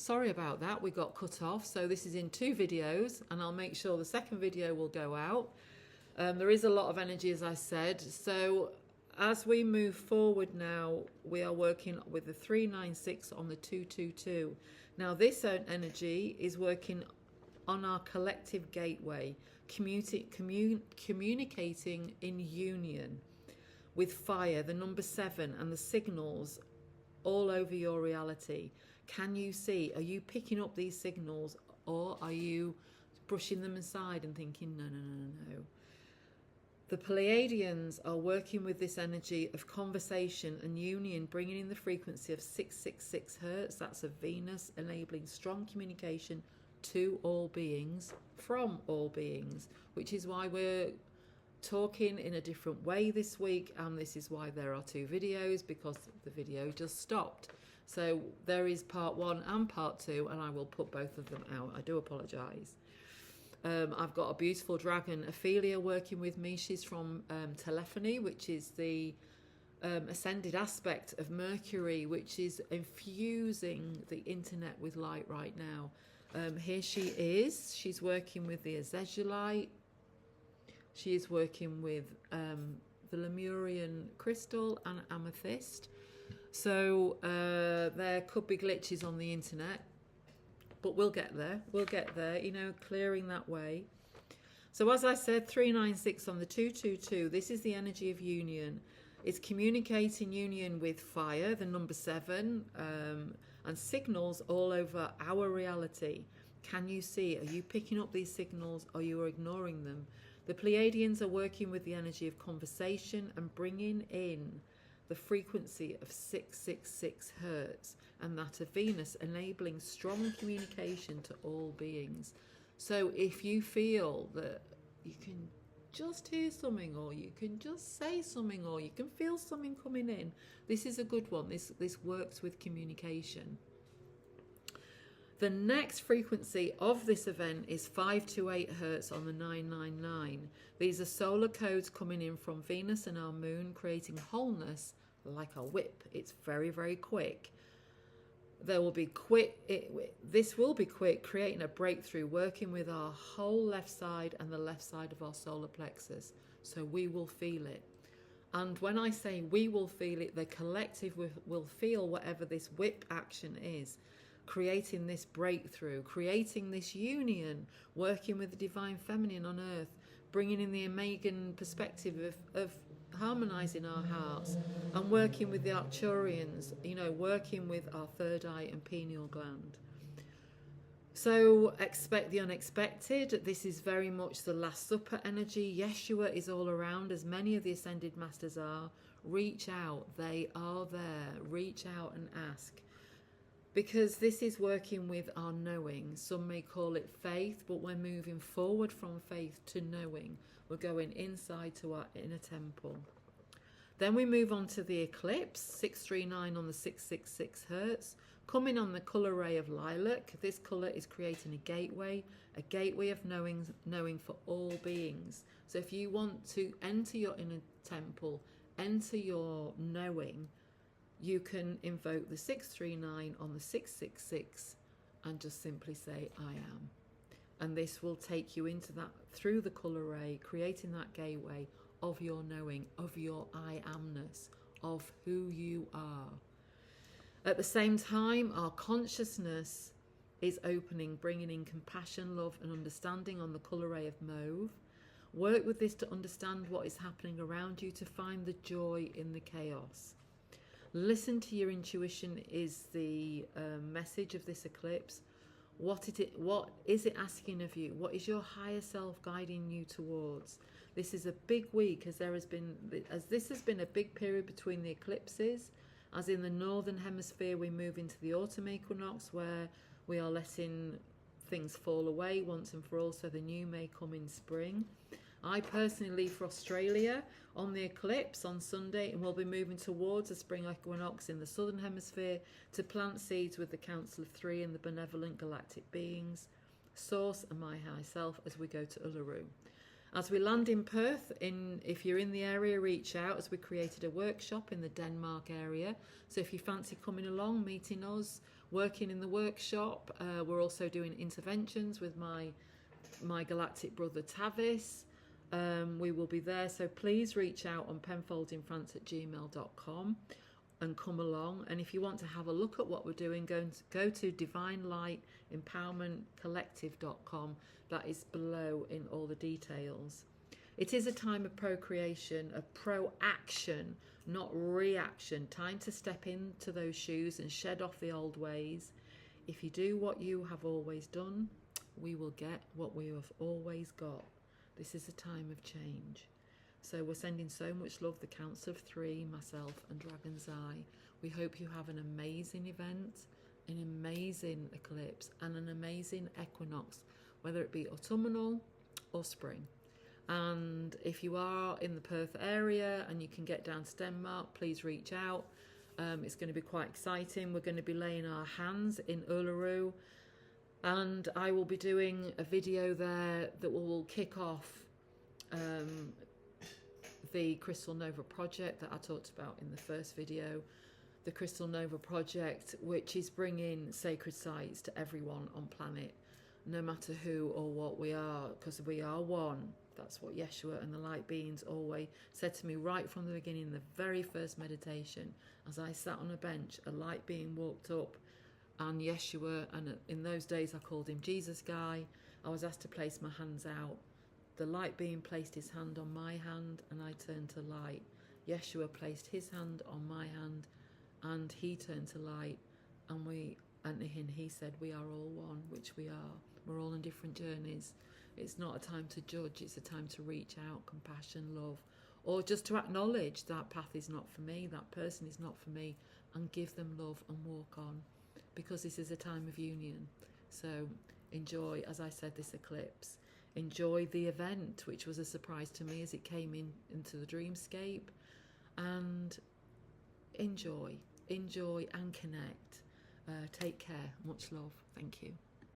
sorry about that, we got cut off. So this is in 2 videos, and I'll make sure the second video will go out. There is a lot of energy, as I said. So as we move forward now, we are working with the 396 on the 222. Now this energy is working on our collective gateway, communicating in union with fire, the number 7, and the signals all over your reality. Can you see? Are you picking up these signals, or are you brushing them aside and thinking, no, no, no, no, no? The Pleiadians are working with this energy of conversation and union, bringing in the frequency of 666 hertz. That's of Venus, enabling strong communication to all beings, from all beings, which is why we're talking in a different way this week, and this is why there are 2 videos, because the video just stopped. So there is part 1 and part 2, and I will put both of them out. I do apologise. I've got a beautiful dragon, Ophelia, working with me. She's from telephony, which is the ascended aspect of Mercury, which is infusing the internet with light right now. Here she is. She's working with the azezulite. She is working with the Lemurian crystal and amethyst. So there could be glitches on the internet, but we'll get there. We'll get there, you know, clearing that way. So as I said, 396 on the 222, this is the energy of union. It's communicating union with fire, the number 7, and signals all over our reality. Can you see? Are you picking up these signals, or you are ignoring them? The Pleiadians are working with the energy of conversation and bringing in the frequency of 666 hertz, and that of Venus, enabling strong communication to all beings. So if you feel that you can just hear something, or you can just say something, or you can feel something coming in, this is a good one. This works with communication. The next frequency of this event is 528 hertz on the 999. These are solar codes coming in from Venus and our moon, creating wholeness like a whip. It's very, very quick. There will be this will be quick, creating a breakthrough, working with our whole left side and the left side of our solar plexus. So we will feel it. And when I say we will feel it, the collective will feel whatever this whip action is, creating this breakthrough, creating this union, working with the divine feminine on earth, bringing in the Omegan perspective of harmonizing our hearts, and working with the Arcturians, you know, working with our third eye and pineal gland. So expect the unexpected. This is very much the Last Supper energy. Yeshua is all around, as many of the ascended masters are. Reach out. They are there. Reach out and ask. Because this is working with our knowing. Some may call it faith, but we're moving forward from faith to knowing. We're going inside to our inner temple. Then we move on to the eclipse, 639 on the 666 hertz, coming on the colour ray of lilac. This colour is creating a gateway of knowing for all beings. So if you want to enter your inner temple, enter your knowing, you can invoke the 639 on the 666 and just simply say, I am. And this will take you into that, through the colour ray, creating that gateway of your knowing, of your I amness, of who you are. At the same time, our consciousness is opening, bringing in compassion, love and understanding on the colour ray of mauve. Work with this to understand what is happening around you, to find the joy in the chaos. Listen to your intuition is the message of this eclipse. What is it asking of you? What is your higher self guiding you towards? This is a big week, as this has been a big period between the eclipses. As in the northern hemisphere, we move into the autumn equinox, where we are letting things fall away once and for all, so the new may come in spring. I personally leave for Australia on the eclipse on Sunday, and we'll be moving towards a spring equinox in the southern hemisphere to plant seeds with the Council of Three and the benevolent galactic beings, Source and my high self, as we go to Uluru. As we land in Perth, if you're in the area, reach out, as we created a workshop in the Denmark area. So if you fancy coming along, meeting us, working in the workshop. We're also doing interventions with my galactic brother Tavis. We will be there, so please reach out on penfoldinfrance@gmail.com and come along. And if you want to have a look at what we're doing, go to divinelightempowermentcollective.com. That is below in all the details. It is a time of procreation, of pro-action, not reaction. Time to step into those shoes and shed off the old ways. If you do what you have always done, we will get what we have always got. This is a time of change. So we're sending so much love, the Council of Three, myself and Dragon's Eye. We hope you have an amazing event, an amazing eclipse and an amazing equinox, whether it be autumnal or spring. And if you are in the Perth area and you can get down to Denmark, please reach out. It's going to be quite exciting. We're going to be laying our hands in Uluru, and I will be doing a video there that will kick off the Crystal Nova project that I talked about in the first video. The Crystal Nova project, which is bringing sacred sites to everyone on planet, no matter who or what we are, because we are one. That's what Yeshua and the light beings always said to me right from the beginning, the very first meditation. As I sat on a bench, a light being walked up, and Yeshua, and in those days I called him Jesus Guy, I was asked to place my hands out. The light being placed his hand on my hand, and I turned to light. Yeshua placed his hand on my hand, and he turned to light, and he said, we are all one, which we are. We're all on different journeys. It's not a time to judge, it's a time to reach out, compassion, love, or just to acknowledge that path is not for me, that person is not for me, and give them love and walk on, because this is a time of union. So enjoy, as I said, this eclipse. Enjoy the event, which was a surprise to me as it came into the dreamscape, and enjoy and connect. Take care. Much love. Thank you.